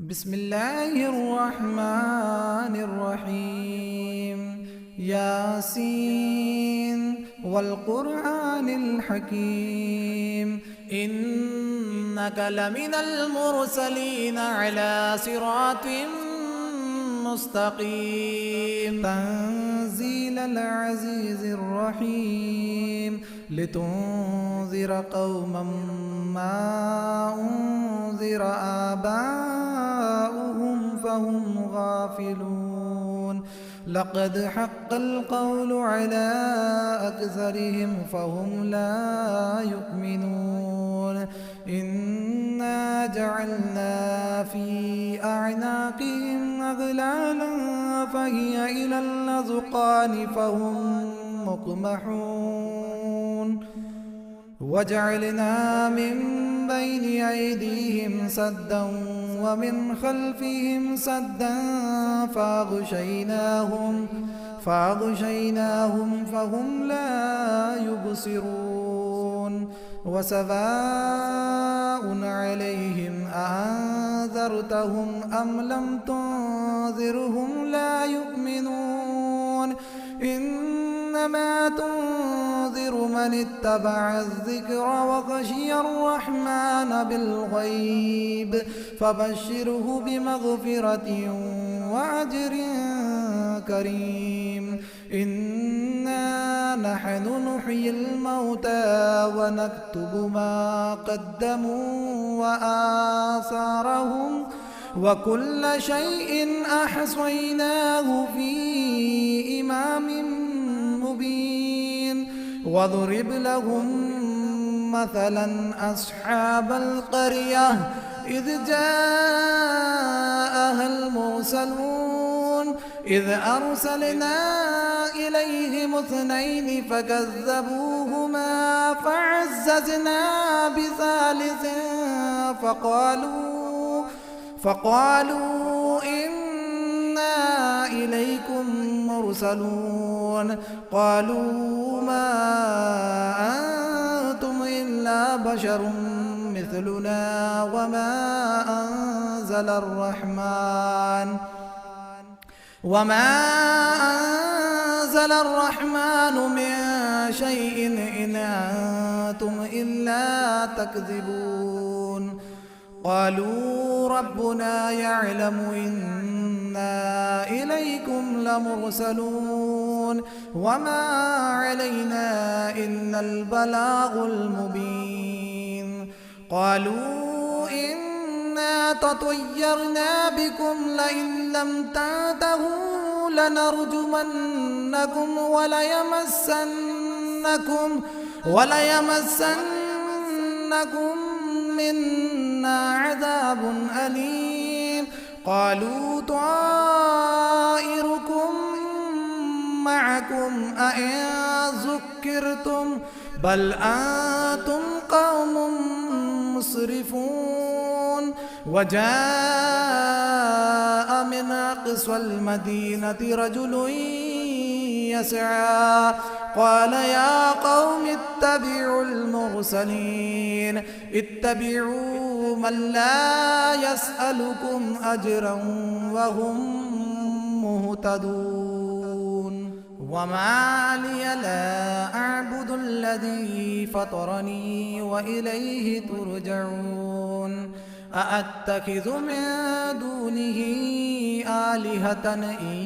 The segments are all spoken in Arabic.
بسم الله الرحمن الرحيم. ياسين والقرآن الحكيم إنك لمن المرسلين على صراط مستقيم. تنزيل العزيز الرحيم لتنذر قوما ما أنذر آباؤهم فهم غافلون. لقد حق القول على أكثرهم فهم لا يؤمنون. إنا جعلنا في أعناقهم أغلالا فهي إلى الأذقان فهم مقمحون. وجعلنا من بين أيديهم سدا ومن خلفهم سدا فأغشيناهم فهم لا يبصرون. وسواء عليهم أأنذرتهم أم لم تنذرهم لا يؤمنون. إنما تنذر من اتبع الذكر وخشي الرحمن بالغيب فبشره بمغفرة وأجر كريم. إنا نحن نحيي الموتى ونكتب ما قدموا وآثارهم وكل شيء أحصيناه في إمام مبين. واضرب لهم مثلا أصحاب القرية إذ جاءها المرسلون إذ أرسلنا إليهم اثنين فكذبوهما فعززنا بثالث فقالوا إنا إليكم مرسلون. قالوا ما أنتم إلا بشر مثلنا وما أنزل الرحمن من شيء إن أنتم إلا تكذبون. قالوا ربنا يعلم إنا إليكم لمرسلون وما علينا إلا البلاغ المبين. قالوا إنا تطيرنا بكم لئن لم تنتهوا لنرجمنكم وليمسنكم منا عذاب أليم. قالوا طائركم معكم أئن ذكرتم بل أنتم قوم مسرفون. وجاء من أقصى المدينة رجل يسعى قال يا قوم اتبعوا المرسلين اتبعوا من لا يسألكم أجرا وهم مهتدون. وما لي لا أعبد الذي فطرني وإليه ترجعون. أأتخذ من دونه آلهة إن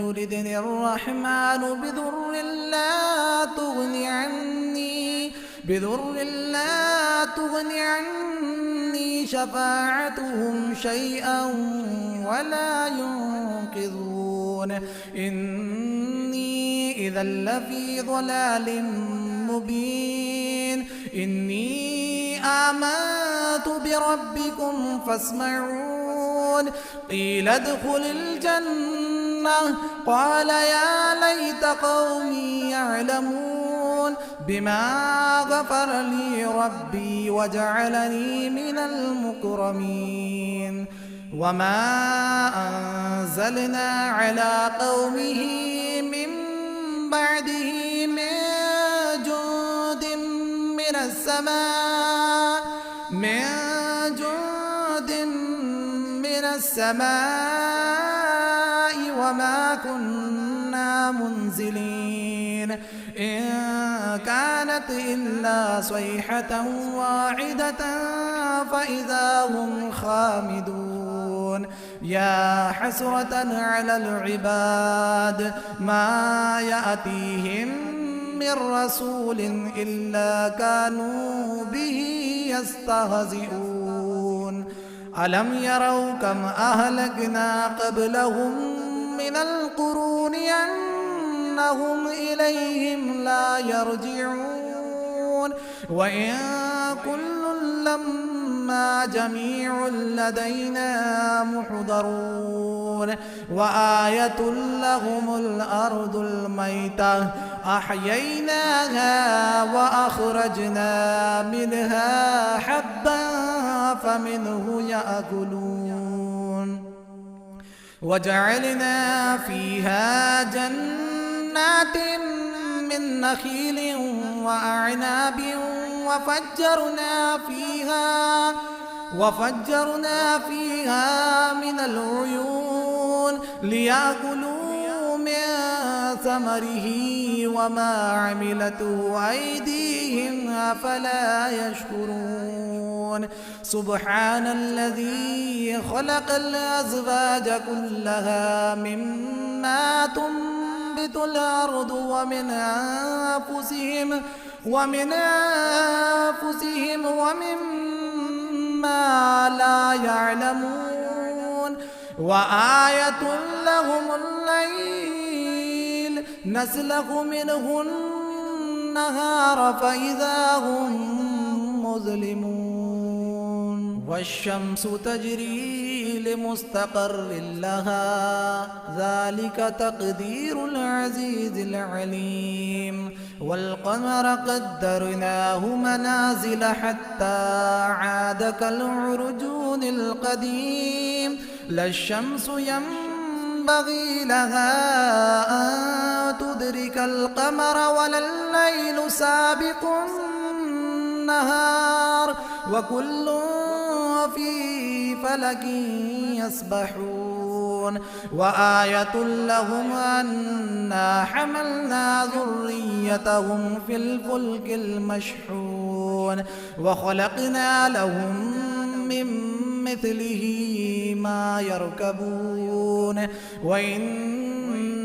يردني الرحمن بضر لا تغني عني شفاعتهم شيئا ولا ينقذون. إني إذا لفي ضلال مبين. إني آمنت بربكم فاسمعون. قيل ادخل الجنة قال يا ليت قومي يعلمون بما غفر لي ربي وجعلني من المكرمين. وما أنزلنا على قومه من بعده من جند من السماء السماء وما كنا منزلين إن كانت إلا صيحة واحدة فإذا هم خامدون يا حسرة على العباد ما يأتيهم من رسول إلا كانوا به يستهزئون ألم يروا كم أهلكنا قبلهم من القرون أنهم إليهم لا يرجعون وإن كل لما جميع لدينا محضرون وآية لهم الأرض الميتة أحييناها وأخرجنا منها حبا فمنه يأكلون وجعلنا فيها جنات من نخيل وأعناب وفجرنا فيها من العيون ليأكلوا من ثمره وما عملته أيديهم أفلا يشكرون سبحان الذي خلق الأزواج كلها مما تنبت الأرض ومن أنفسهم ومما لا يعلمون وآية لهم الليل نسلخ منه النهار فإذا هم مظلمون والشمس تجري لمستقر لها ذلك تقدير العزيز العليم والقمر قدرناه منازل حتى عاد كالعرجون القديم لا الشمس ينبغي لها أن تدرك القمر ولا الليل سابق النهار وكل في فلك يسبحون وآية لهم أنا حملنا ذريتهم في الفلك المشحون وخلقنا لهم من مثله ما يركبون وإن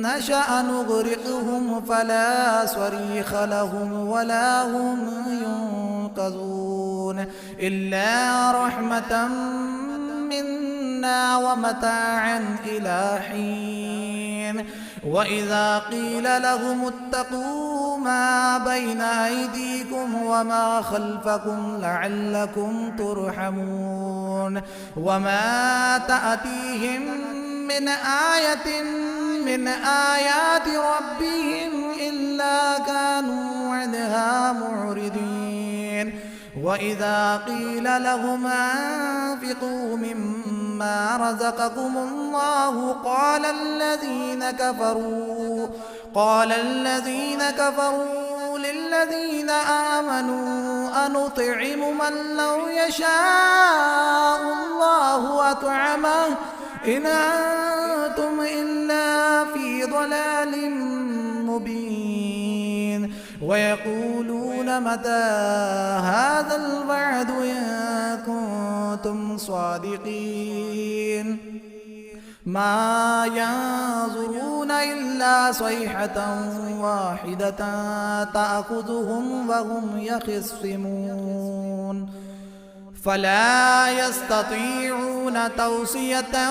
نشأ نغرقهم فلا صريخ لهم ولا هم ينقذون إلا رحمة منا ومتاعا إلى حين وإذا قيل لهم اتقوا ما بين أيديكم وما خلفكم لعلكم ترحمون وما تأتيهم من آية من آيات ربهم إلا كانوا عنها معرضين وإذا قيل لهم أنفقوا مما رزقكم الله قال الذين كفروا للذين آمنوا أنطعم من لو يشاء الله أطعمه إن أنتم إلا في ضلال مبين ويقولون متى هذا الوعد إن كنتم صادقين ما ينظرون إلا صيحة واحدة تأخذهم وهم يخصمون فلا يستطيعون توصية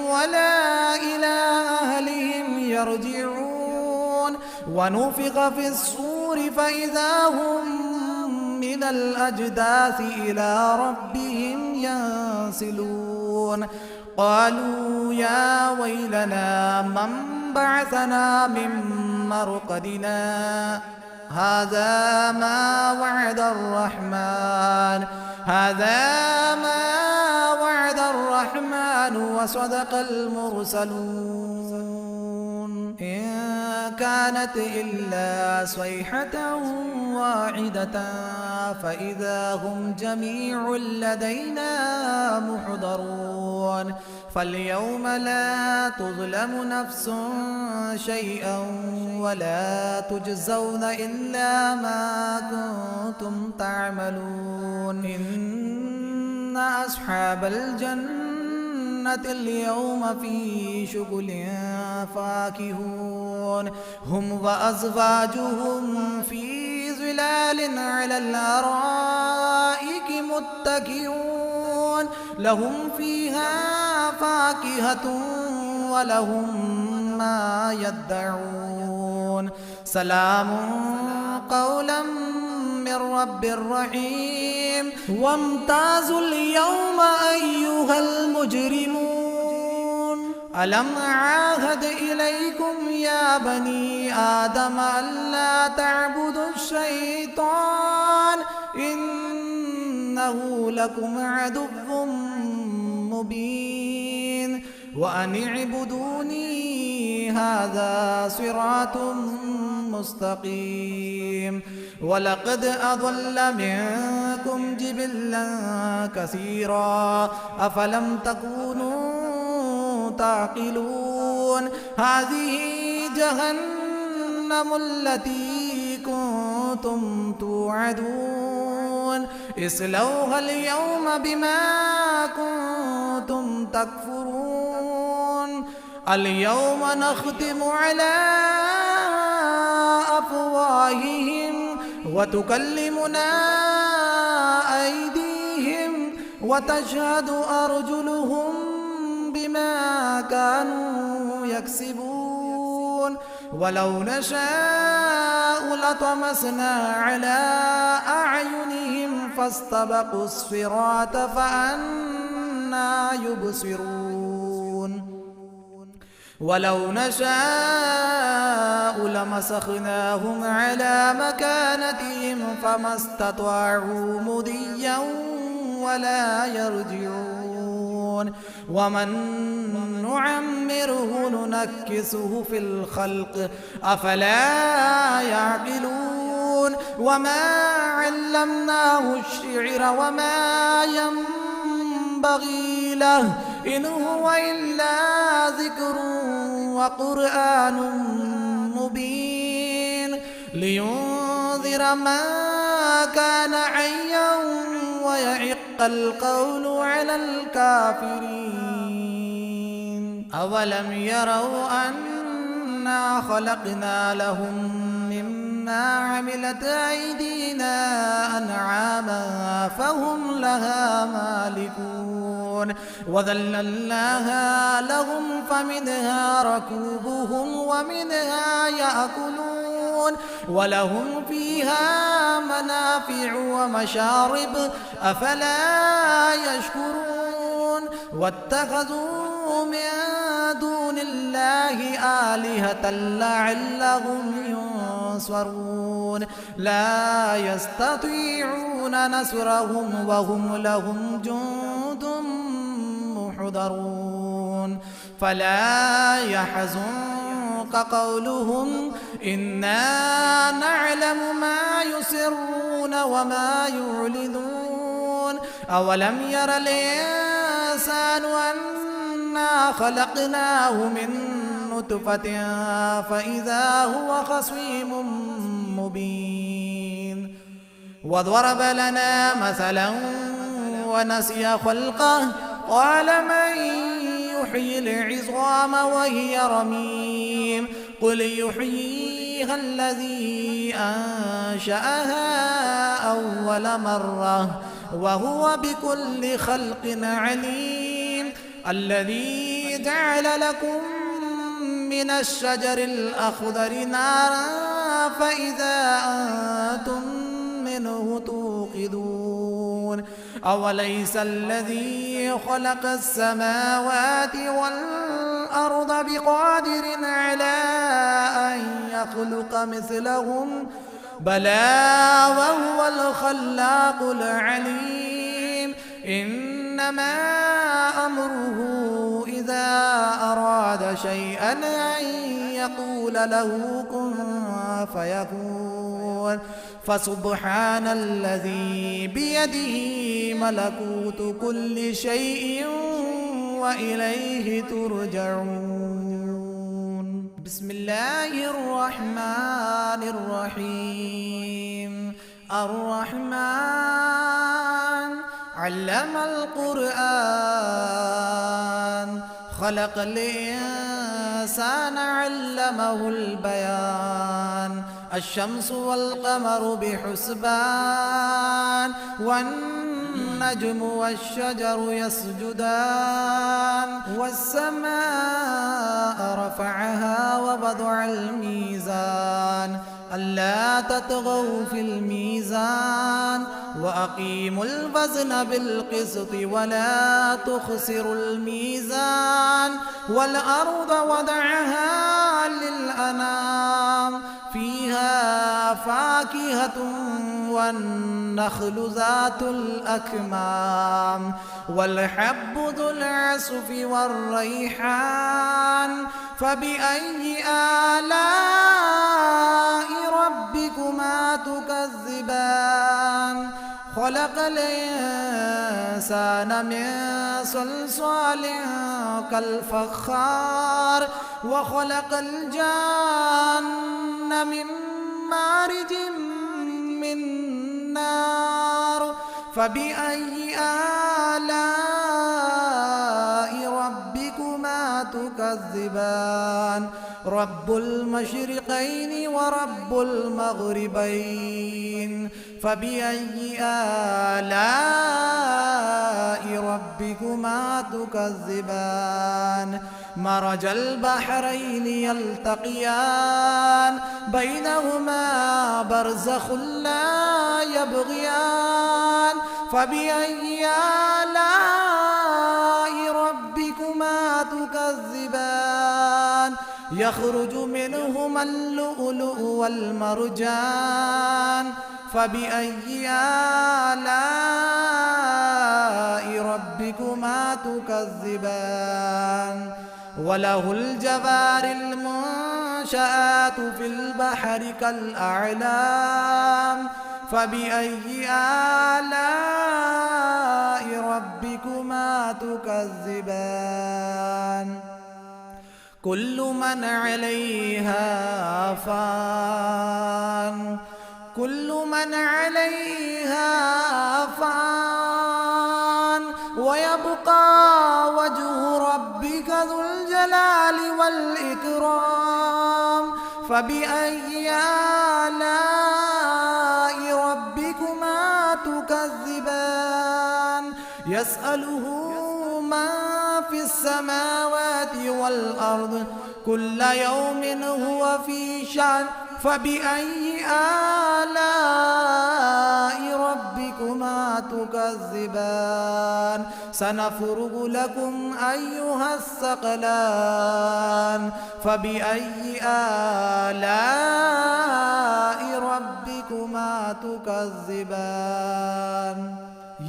ولا إلى أهلهم يرجعون ونفخ في الصور فإذا هم من الأجداث إلى ربهم ينسلون قالوا يا ويلنا من بعثنا من مرقدنا هذا ما وعد الرحمن وصدق المرسلون إن كانت إلا صيحة واحدة فإذا هم جميع لدينا محضرون فاليوم لا تظلم نفس شيئا ولا تجزون إلا ما كنتم تعملون إن أصحاب الجنة اليوم في شغل فاكهون هم وأزواجهم في ظلال على الأرائك متكئون لهم فيها فاكهة ولهم ما يدعون سلام قولا من رب رحيم وامتازوا اليوم أيها المجرمون ألم أعاهد إليكم يا بني آدم ألا تعبدوا الشيطان إنه لكم عدو مبين وأن اعبدوني هذا صراط مستقيم ولقد أضل منكم جبلا كثيرا أفلم تكونوا تعقلون هذه جهنم التي كنتم توعدون اصلوها اليوم بما كنتم تكفرون اليوم نختم على أفواههم وتكلمنا أيديهم وتشهد أرجلهم بما كانوا يكسبون ولو نشاء لطمسنا على أعينهم فاستبقوا الصراط فأنى يبصرون ولو نشاء لمسخناهم على مكانتهم فما استطاعوا مضيا ولا يرجعون ومن نعمره ننكسه في الخلق أفلا يعقلون وما علمناه الشعر وما ينبغي له إن هو إلا ذكر وقرآن مبين لينذر من كان حيا ويحق القول على الكافرين أولم يروا أنا خلقنا لهم مما عملت أيدينا أنعاما فهم لها مالكون وذللناها لهم فمنها ركوبهم ومنها يأكلون ولهم فيها منافع ومشارب أفلا يشكرون واتخذوا من دون الله آلهة لعلهم ينصرون لا يستطيعون نصرهم وهم لهم جند محضرون فلا يحزنك قولهم إنا نعلم ما يسرون وما يعلنون أولم ير الإنسان أنا خلقناه من نطفة فإذا هو خصيم مبين وضرب لنا مثلا ونسي خلقه قال من يحيي العظام وهي رميم قل يحييها الذي أنشأها أول مرة وهو بكل خلق عليم الذي جعل لكم من الشجر الأخضر نارا فإذا أنتم منه توقدون أوليس الذي خلق السماوات والأرض بقادر على أن يخلق مثلهم بلى وهو الخلاق العليم إنما أمره إذا أراد شيئا أن يقول له كن فيكون فسبحان الذي بيده ملكوت كل شيء وإليه ترجعون. بسم الله الرحمن الرحيم. الرحمن علم القرآن خلق الإنسان علمه البيان. الشمس والقمر بحسبان والنجم والشجر يسجدان. والسماء رفعها ووضع الميزان ألا تطغوا في الميزان وأقيموا الوزن بالقسط ولا تخسروا الميزان. والأرض وضعها للأنام فيها فاكهة والنخل ذات الأكمام والحب ذو العصف والريحان. فبأي آلاء ربكما تكذبان؟ خلق الإنسان من صلصال كالفخار وخلق الجان من مارج من نار. فبأي آلاء ربكما تكذبان؟ رب المشرقين ورب المغربين. فبأي آلاء ربكما تكذبان؟ مرج البحرين يلتقيان بينهما برزخ لا يبغيان. فبأي آلاء ربكما تكذبان؟ يخرج منهما اللؤلؤ والمرجان. فبأي آلاء ربكما تكذبان؟ وله الجوار المنشآت في البحر كالأعلام. فبأي آلاء ربكما تكذبان؟ كل من عليها فان. كل من عليها فان ويبقى وجه ربك ذو الجلال والإكرام. فبأي آلاء ربكما تكذبان؟ يسأله من في السماوات والأرض كل يوم هو في شأن. فبأي آلاء ربكما تكذبان؟ سنفرغ لكم أيها الثقلان. فبأي آلاء ربكما تكذبان؟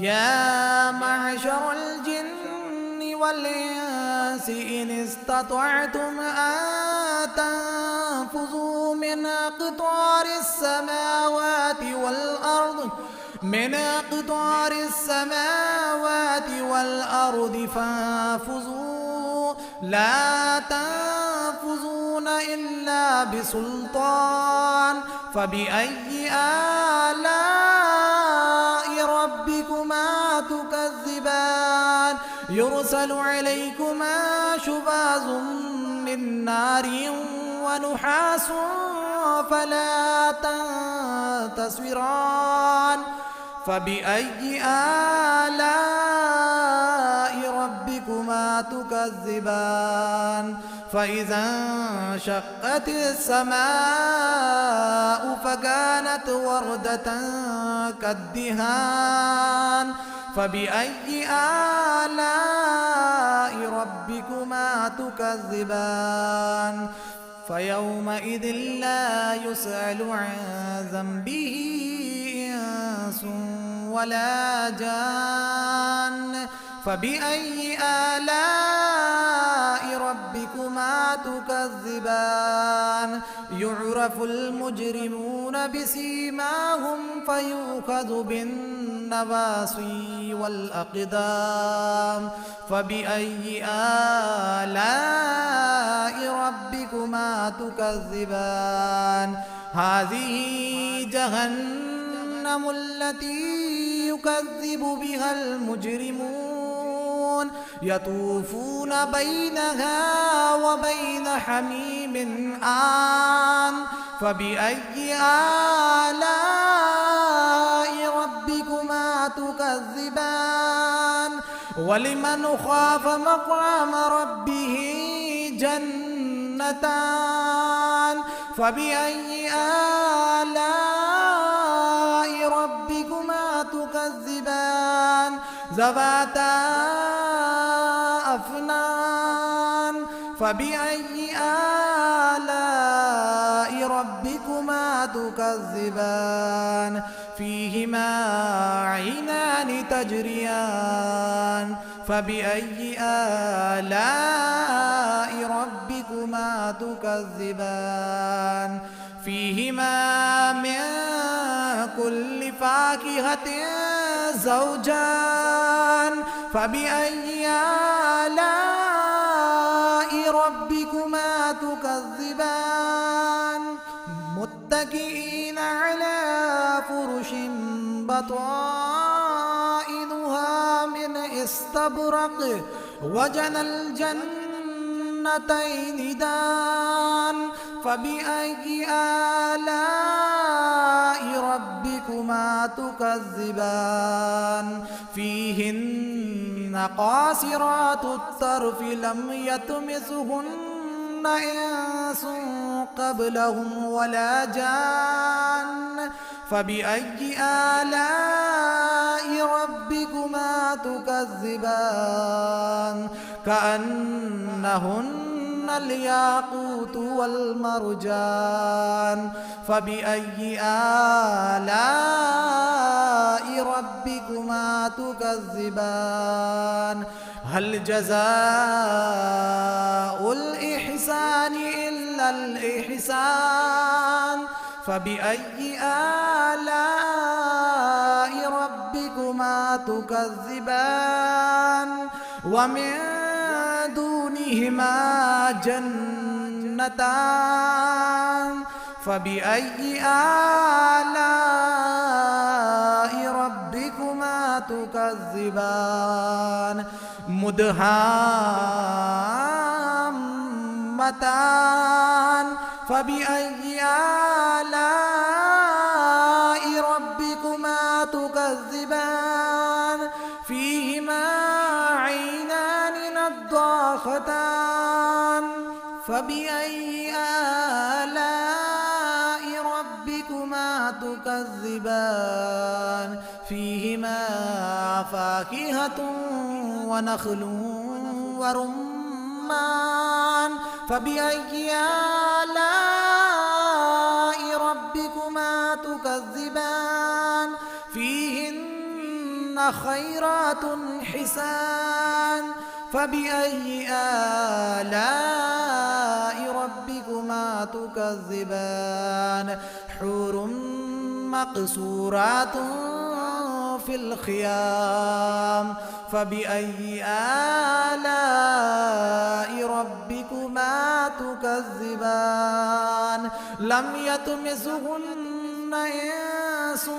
يا معشر الجن والإنس إن استطعتم أن تنفذوا من أقطار السماوات والأرض فانفذوا لا تنفذون إلا بسلطان. فبأي آلاء ربكما تكذبان؟ يرسل عليكما شواظ من نار ونحاس فلا تنتصران. فبأي آلاء ربكما تكذبان؟ فإذا انشقت السماء فكانت وردة كالدهان. فبأي آلاء ربكما تكذبان؟ فيومئذ لا يسأل عن ذنبه إنس ولا جان. فبأي آلاء ربكما تكذبان يعرف المجرمون بسيماهم فيؤخذ بالنواصي والأقدام فبأي آلاء ربكما تكذبان هذه جهنم التي يكذب بها المجرمون يطوفون بينها وبين حميم آن فبأي آلاء ربكما تكذبان ولمن خاف مقام ربه جنتان فبأي آلاء ربكما تكذبان ذواتا أفنان فبأي آلاء ربكما تكذبان فيهما عينان تجريان فبأي آلاء ربكما تكذبان فيهما من كل فاكهة زوجان فبأي آلاء ربكما تكذبان متكئين على فرش بطائنها من استبرق وجنى الجنتين دان فبأي آلاء ربكما تكذبان فيهن قاصرات الطرف لم يطمثهن إنس قبلهم ولا جان فبأي آلاء ربكما تكذبان كأنهن الياقوت والمرجان فبأي آلاء ربكما تكذبان هل جزاء الإحسان إلا الإحسان فبأي آلاء ربكما تكذبان ومن دونهما جنتان فبأي آلاء ربكما تكذبان مدهامتان فبأي آلاء ربكما تكذبان فيهما عينان نضاختان فبأي آلاء ربكما تكذبان فيهما فاكهة ونخل ورمان فبأي آلاء ربكما تكذبان فيهن خيرات حسان فبأي آلاء ربكما تكذبان حور مقصورات في الخيام فبأي آلاء ربكما تكذبان لم يطمثهن إنس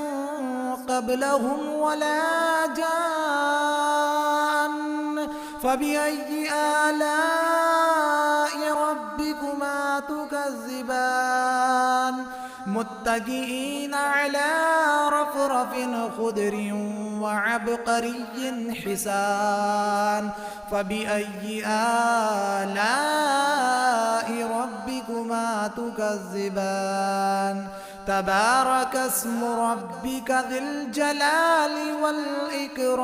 قبلهم ولا جان فبأي آلاء ربكما تكذبان متكئين على رفرف خضر وعبقري حسان فبأي آلاء ربكما تكذبان تبارك اسم ربك ذي الجلال والإكرام.